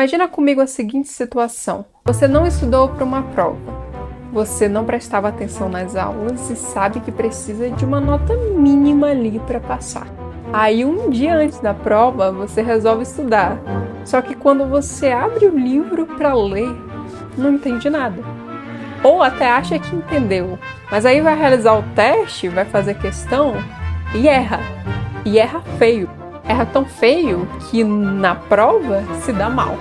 Imagina comigo a seguinte situação. Você não estudou para uma prova. Você não prestava atenção nas aulas e sabe que precisa de uma nota mínima ali para passar. Aí um dia antes da prova, você resolve estudar. Só que quando você abre o livro para ler, não entende nada. Ou até acha que entendeu. Mas aí vai realizar o teste, vai fazer questão e erra. E erra feio. Erra tão feio que na prova se dá mal.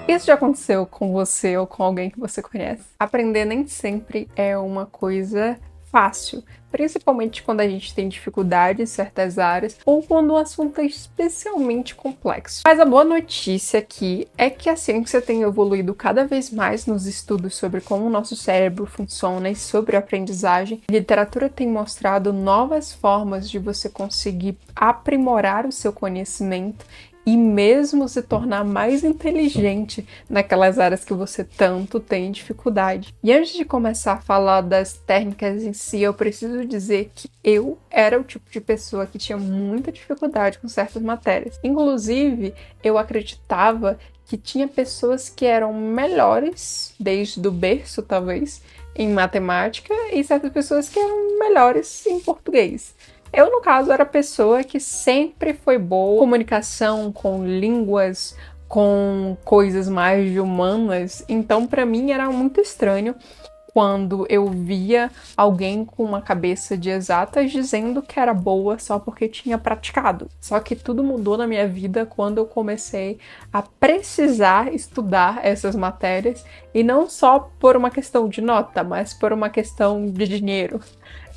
Isso já aconteceu com você ou com alguém que você conhece? Aprender nem sempre é uma coisa fácil, principalmente quando a gente tem dificuldade em certas áreas ou quando o assunto é especialmente complexo. Mas a boa notícia aqui é que a ciência tem evoluído cada vez mais nos estudos sobre como o nosso cérebro funciona e sobre a aprendizagem. A literatura tem mostrado novas formas de você conseguir aprimorar o seu conhecimento e mesmo se tornar mais inteligente naquelas áreas que você tanto tem dificuldade. E antes de começar a falar das técnicas em si, eu preciso dizer que eu era o tipo de pessoa que tinha muita dificuldade com certas matérias. Inclusive, eu acreditava que tinha pessoas que eram melhores, desde o berço talvez, em matemática, e certas pessoas que eram melhores em português. Eu, no caso, era a pessoa que sempre foi boa em comunicação, com línguas, com coisas mais humanas. Então, para mim, era muito estranho quando eu via alguém com uma cabeça de exatas dizendo que era boa só porque tinha praticado. Só que tudo mudou na minha vida quando eu comecei a precisar estudar essas matérias, e não só por uma questão de nota, mas por uma questão de dinheiro.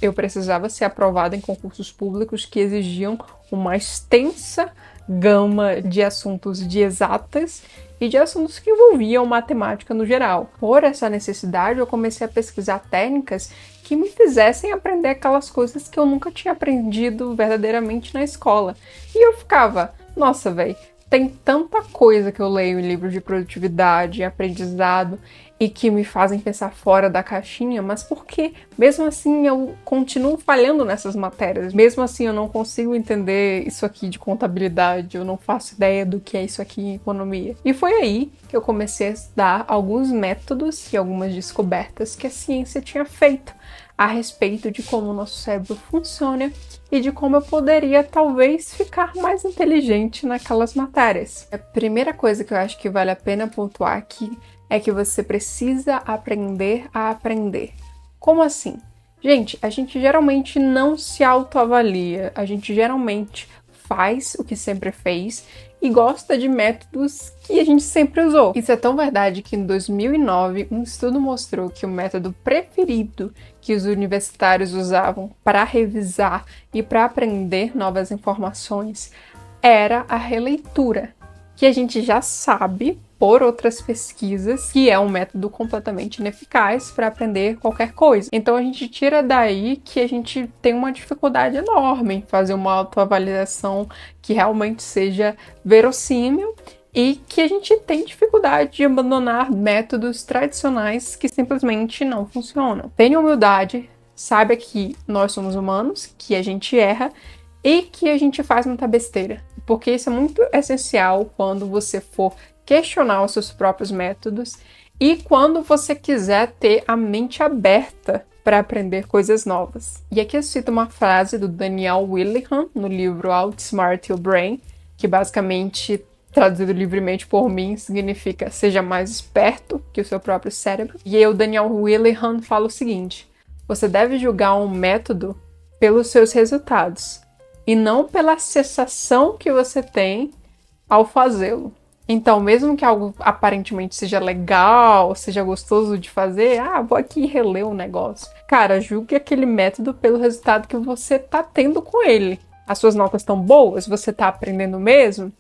Eu precisava ser aprovada em concursos públicos que exigiam uma extensa gama de assuntos de exatas e de assuntos que envolviam matemática no geral. Por essa necessidade, eu comecei a pesquisar técnicas que me fizessem aprender aquelas coisas que eu nunca tinha aprendido verdadeiramente na escola. E eu ficava, nossa, velho, tem tanta coisa que eu leio em livros de produtividade, aprendizado, e que me fazem pensar fora da caixinha, mas por que mesmo assim eu continuo falhando nessas matérias? Mesmo assim eu não consigo entender isso aqui de contabilidade, eu não faço ideia do que é isso aqui em economia. E foi aí que eu comecei a estudar alguns métodos e algumas descobertas que a ciência tinha feito a respeito de como o nosso cérebro funciona e de como eu poderia talvez ficar mais inteligente naquelas matérias. A primeira coisa que eu acho que vale a pena pontuar aqui é que você precisa aprender a aprender. Como assim? Gente, a gente geralmente não se autoavalia, a gente geralmente faz o que sempre fez e gosta de métodos que a gente sempre usou. Isso é tão verdade que em 2009 um estudo mostrou que o método preferido que os universitários usavam para revisar e para aprender novas informações era a releitura, que a gente já sabe por outras pesquisas que é um método completamente ineficaz para aprender qualquer coisa. Então a gente tira daí que a gente tem uma dificuldade enorme em fazer uma autoavaliação que realmente seja verossímil e que a gente tem dificuldade de abandonar métodos tradicionais que simplesmente não funcionam. Tenha humildade, saiba que nós somos humanos, que a gente erra e que a gente faz muita besteira, porque isso é muito essencial quando você for questionar os seus próprios métodos e quando você quiser ter a mente aberta para aprender coisas novas. E aqui eu cito uma frase do Daniel Willingham no livro Outsmart Your Brain, que basicamente, traduzido livremente por mim, significa seja mais esperto que o seu próprio cérebro. E aí o Daniel Willingham fala o seguinte: você deve julgar um método pelos seus resultados e não pela sensação que você tem ao fazê-lo. Então, mesmo que algo aparentemente seja legal, seja gostoso de fazer, vou aqui reler o negócio. Cara, julgue aquele método pelo resultado que você tá tendo com ele. As suas notas estão boas? Você tá aprendendo mesmo?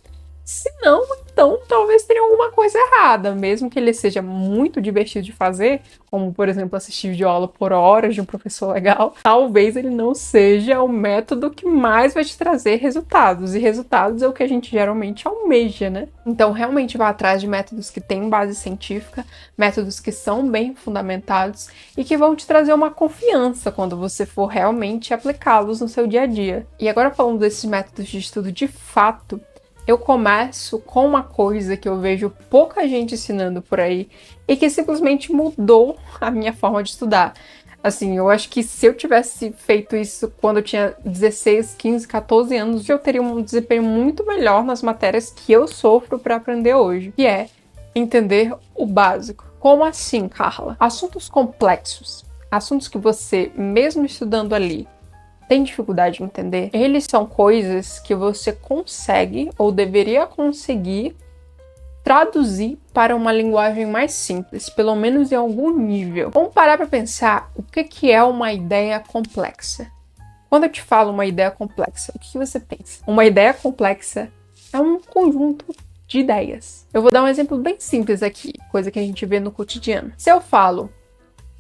Se não, então talvez tenha alguma coisa errada, mesmo que ele seja muito divertido de fazer, como, por exemplo, assistir videoaula por horas de um professor legal, talvez ele não seja o método que mais vai te trazer resultados, e resultados é o que a gente geralmente almeja, né? Então, realmente vá atrás de métodos que têm base científica, métodos que são bem fundamentados e que vão te trazer uma confiança quando você for realmente aplicá-los no seu dia a dia. E agora, falando desses métodos de estudo de fato, eu começo com uma coisa que eu vejo pouca gente ensinando por aí e que simplesmente mudou a minha forma de estudar. Assim, eu acho que se eu tivesse feito isso quando eu tinha 16, 15, 14 anos, eu teria um desempenho muito melhor nas matérias que eu sofro para aprender hoje, que é entender o básico. Como assim, Carla? Assuntos complexos, assuntos que você, mesmo estudando ali, tem dificuldade de entender, eles são coisas que você consegue ou deveria conseguir traduzir para uma linguagem mais simples, pelo menos em algum nível. Vamos parar para pensar o que é uma ideia complexa. Quando eu te falo uma ideia complexa, o que você pensa? Uma ideia complexa é um conjunto de ideias. Eu vou dar um exemplo bem simples aqui, coisa que a gente vê no cotidiano. Se eu falo,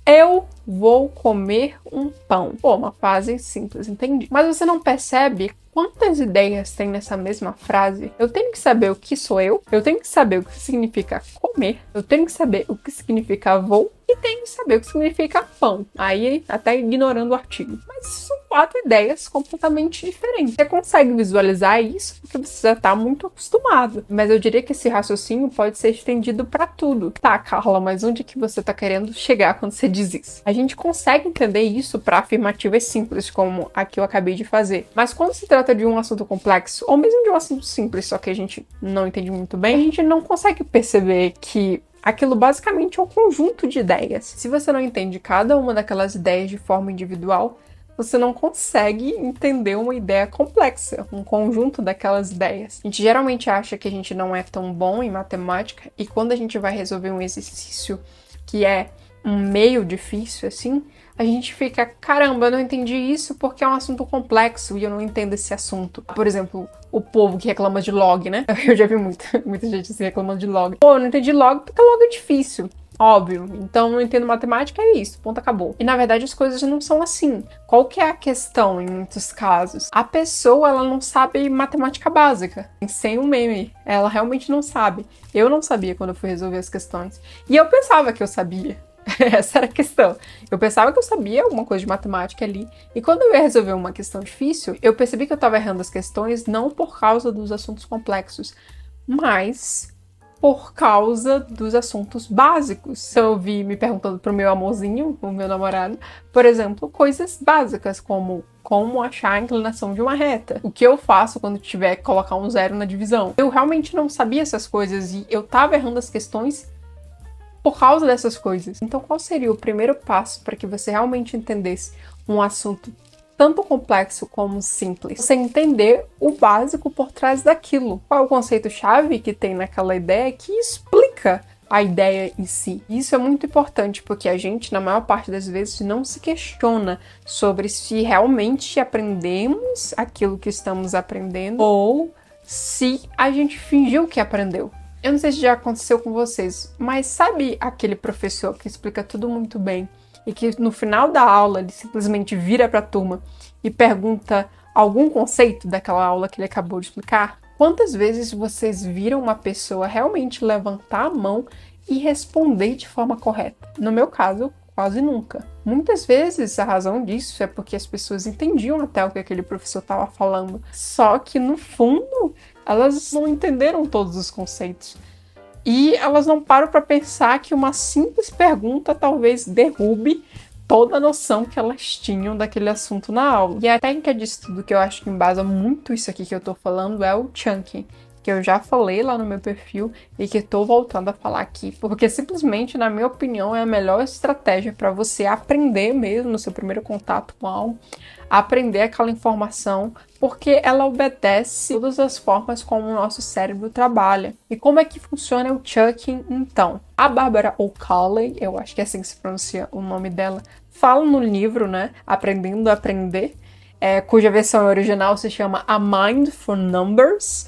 eu vou comer um pão. Pô, uma frase simples, entendi. Mas você não percebe quantas ideias tem nessa mesma frase? Eu tenho que saber o que sou eu tenho que saber o que significa comer, eu tenho que saber o que significa vou e tenho que saber o que significa pão. Aí, até ignorando o artigo. Mas são 4 ideias completamente diferentes. Você consegue visualizar isso porque você já está muito acostumado. Mas eu diria que esse raciocínio pode ser estendido para tudo. Tá, Carla, mas onde que você está querendo chegar quando você diz isso? A gente consegue entender isso para afirmativas simples, como a que eu acabei de fazer. Mas quando se trata de um assunto complexo, ou mesmo de um assunto simples, só que a gente não entende muito bem, a gente não consegue perceber que aquilo basicamente é um conjunto de ideias. Se você não entende cada uma daquelas ideias de forma individual, você não consegue entender uma ideia complexa, um conjunto daquelas ideias. A gente geralmente acha que a gente não é tão bom em matemática e quando a gente vai resolver um exercício que é um meio difícil, assim, a gente fica, caramba, eu não entendi isso porque é um assunto complexo e eu não entendo esse assunto. Por exemplo, o povo que reclama de log, né? Eu já vi muita gente assim reclamando de log. Pô, eu não entendi log porque log é difícil. Óbvio, então não entendo matemática, é isso, ponto, acabou. E na verdade as coisas não são assim. Qual que é a questão em muitos casos? A pessoa, ela não sabe matemática básica, sem um meme, ela realmente não sabe. Eu não sabia quando eu fui resolver as questões. E eu pensava que eu sabia. Essa era a questão. Eu pensava que eu sabia alguma coisa de matemática ali. E quando eu ia resolver uma questão difícil, eu percebi que eu estava errando as questões não por causa dos assuntos complexos, mas por causa dos assuntos básicos. Eu vi me perguntando pro meu amorzinho, o meu namorado, por exemplo, coisas básicas como achar a inclinação de uma reta. O que eu faço quando tiver que colocar um zero na divisão. Eu realmente não sabia essas coisas e eu tava errando as questões por causa dessas coisas. Então, qual seria o primeiro passo para que você realmente entendesse um assunto tanto complexo como simples? Você entender o básico por trás daquilo. Qual é o conceito-chave que tem naquela ideia que explica a ideia em si? Isso é muito importante porque a gente, na maior parte das vezes, não se questiona sobre se realmente aprendemos aquilo que estamos aprendendo ou se a gente fingiu que aprendeu. Eu não sei se já aconteceu com vocês, mas sabe aquele professor que explica tudo muito bem e que no final da aula ele simplesmente vira para a turma e pergunta algum conceito daquela aula que ele acabou de explicar? Quantas vezes vocês viram uma pessoa realmente levantar a mão e responder de forma correta? No meu caso, quase nunca. Muitas vezes a razão disso é porque as pessoas entendiam até o que aquele professor estava falando, só que no fundo elas não entenderam todos os conceitos. E elas não param para pensar que uma simples pergunta talvez derrube toda a noção que elas tinham daquele assunto na aula. E a técnica de estudo que eu acho que embasa muito isso aqui que eu tô falando é o chunking, que eu já falei lá no meu perfil e que tô voltando a falar aqui, porque simplesmente, na minha opinião, é a melhor estratégia para você aprender mesmo no seu primeiro contato com algo, aprender aquela informação, porque ela obedece todas as formas como o nosso cérebro trabalha. E como é que funciona o chunking, então? A Barbara O'Callaghan, eu acho que é assim que se pronuncia o nome dela, fala no livro, né, Aprendendo a Aprender, cuja versão original se chama A Mind for Numbers,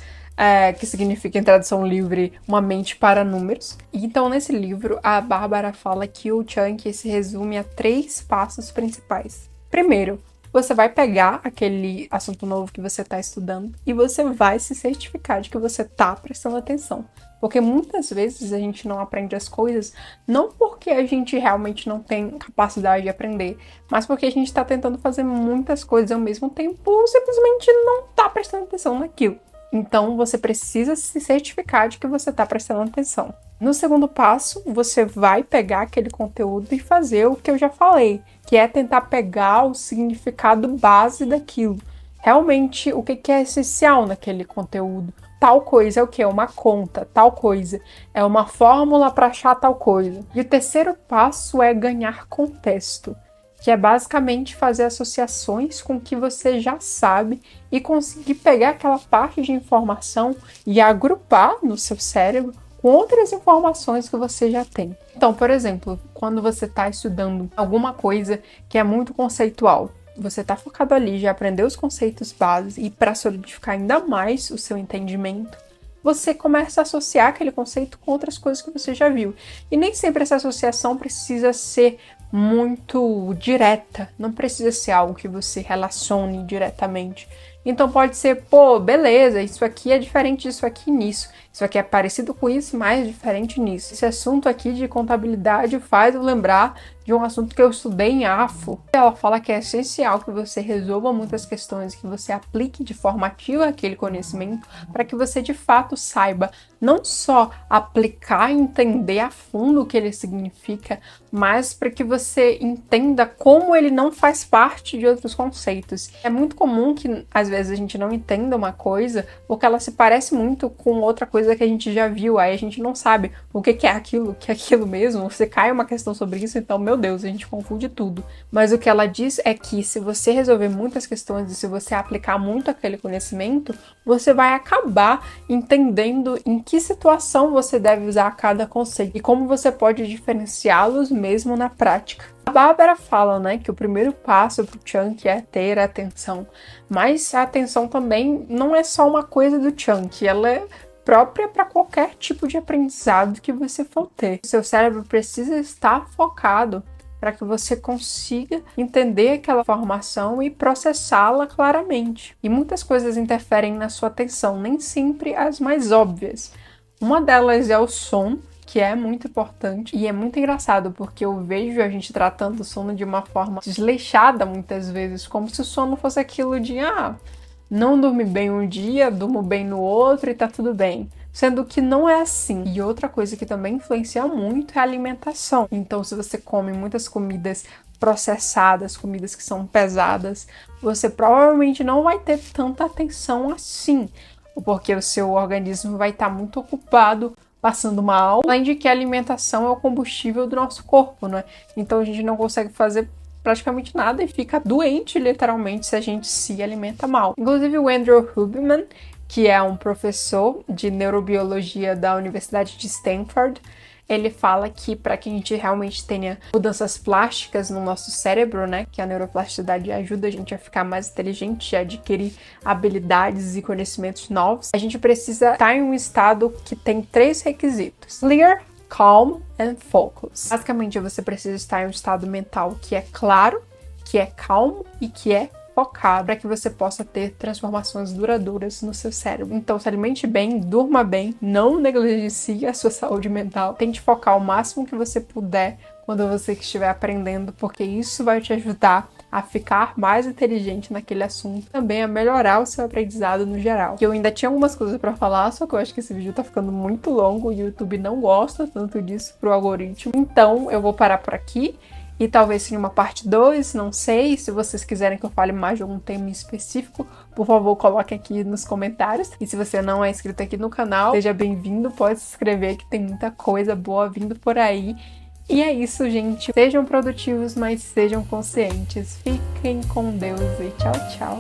que significa, em tradução livre, uma mente para números. E então, nesse livro, a Bárbara fala que o chunking se resume a 3 passos principais. Primeiro, você vai pegar aquele assunto novo que você está estudando e você vai se certificar de que você está prestando atenção. Porque muitas vezes a gente não aprende as coisas não porque a gente realmente não tem capacidade de aprender, mas porque a gente está tentando fazer muitas coisas ao mesmo tempo ou simplesmente não está prestando atenção naquilo. Então, você precisa se certificar de que você está prestando atenção. No segundo passo, você vai pegar aquele conteúdo e fazer o que eu já falei, que é tentar pegar o significado base daquilo. Realmente, o que é essencial naquele conteúdo. Tal coisa é o que? É uma conta, tal coisa é uma fórmula para achar tal coisa. E o terceiro passo é ganhar contexto, que é basicamente fazer associações com o que você já sabe e conseguir pegar aquela parte de informação e agrupar no seu cérebro com outras informações que você já tem. Então, por exemplo, quando você está estudando alguma coisa que é muito conceitual, você está focado ali, já aprendeu os conceitos básicos e para solidificar ainda mais o seu entendimento, você começa a associar aquele conceito com outras coisas que você já viu. E nem sempre essa associação precisa ser muito direta, não precisa ser algo que você relacione diretamente. Então pode ser, pô, beleza, isso aqui é diferente disso aqui nisso. Isso aqui é parecido com isso, mas diferente nisso. Esse assunto aqui de contabilidade faz eu lembrar de um assunto que eu estudei em AFO. Ela fala que é essencial que você resolva muitas questões, que você aplique de forma ativa aquele conhecimento, para que você de fato saiba não só aplicar e entender a fundo o que ele significa, mas para que você entenda como ele não faz parte de outros conceitos. É muito comum que às vezes a gente não entenda uma coisa porque ela se parece muito com outra coisa que a gente já viu, aí a gente não sabe o que é aquilo, que é aquilo mesmo, você cai uma questão sobre isso, então, meu Deus, a gente confunde tudo. Mas o que ela diz é que se você resolver muitas questões e se você aplicar muito aquele conhecimento, você vai acabar entendendo em que situação você deve usar cada conceito e como você pode diferenciá-los mesmo na prática. A Bárbara fala, né, que o primeiro passo para o Chunk é ter atenção, mas a atenção também não é só uma coisa do Chunk, ela é própria para qualquer tipo de aprendizado que você for ter. O seu cérebro precisa estar focado para que você consiga entender aquela informação e processá-la claramente. E muitas coisas interferem na sua atenção, nem sempre as mais óbvias. Uma delas é o som, que é muito importante e é muito engraçado porque eu vejo a gente tratando o sono de uma forma desleixada muitas vezes, como se o sono fosse aquilo de não dormi bem um dia, durmo bem no outro e tá tudo bem. Sendo que não é assim. E outra coisa que também influencia muito é a alimentação. Então, se você come muitas comidas processadas, comidas que são pesadas, você provavelmente não vai ter tanta atenção assim, porque o seu organismo vai estar muito ocupado passando mal, além de que a alimentação é o combustível do nosso corpo, né? Então a gente não consegue fazer praticamente nada e fica doente, literalmente, se a gente se alimenta mal. Inclusive o Andrew Huberman, que é um professor de neurobiologia da Universidade de Stanford, ele fala que para que a gente realmente tenha mudanças plásticas no nosso cérebro, né, que a neuroplasticidade ajuda a gente a ficar mais inteligente, a adquirir habilidades e conhecimentos novos, a gente precisa estar em um estado que tem 3 requisitos: clear, calm and focus. Basicamente, você precisa estar em um estado mental que é claro, que é calmo e que é focado, para que você possa ter transformações duradouras no seu cérebro. Então, se alimente bem, durma bem, não negligencie a sua saúde mental. Tente focar o máximo que você puder quando você estiver aprendendo, porque isso vai te ajudar a ficar mais inteligente naquele assunto, também a melhorar o seu aprendizado no geral. Eu ainda tinha algumas coisas para falar, só que eu acho que esse vídeo tá ficando muito longo e o YouTube não gosta tanto disso pro algoritmo. Então, eu vou parar por aqui. E talvez em uma parte 2, não sei. Se vocês quiserem que eu fale mais de algum tema específico, por favor, coloque aqui nos comentários. E se você não é inscrito aqui no canal, seja bem-vindo, pode se inscrever que tem muita coisa boa vindo por aí. E é isso, gente. Sejam produtivos, mas sejam conscientes. Fiquem com Deus e tchau, tchau.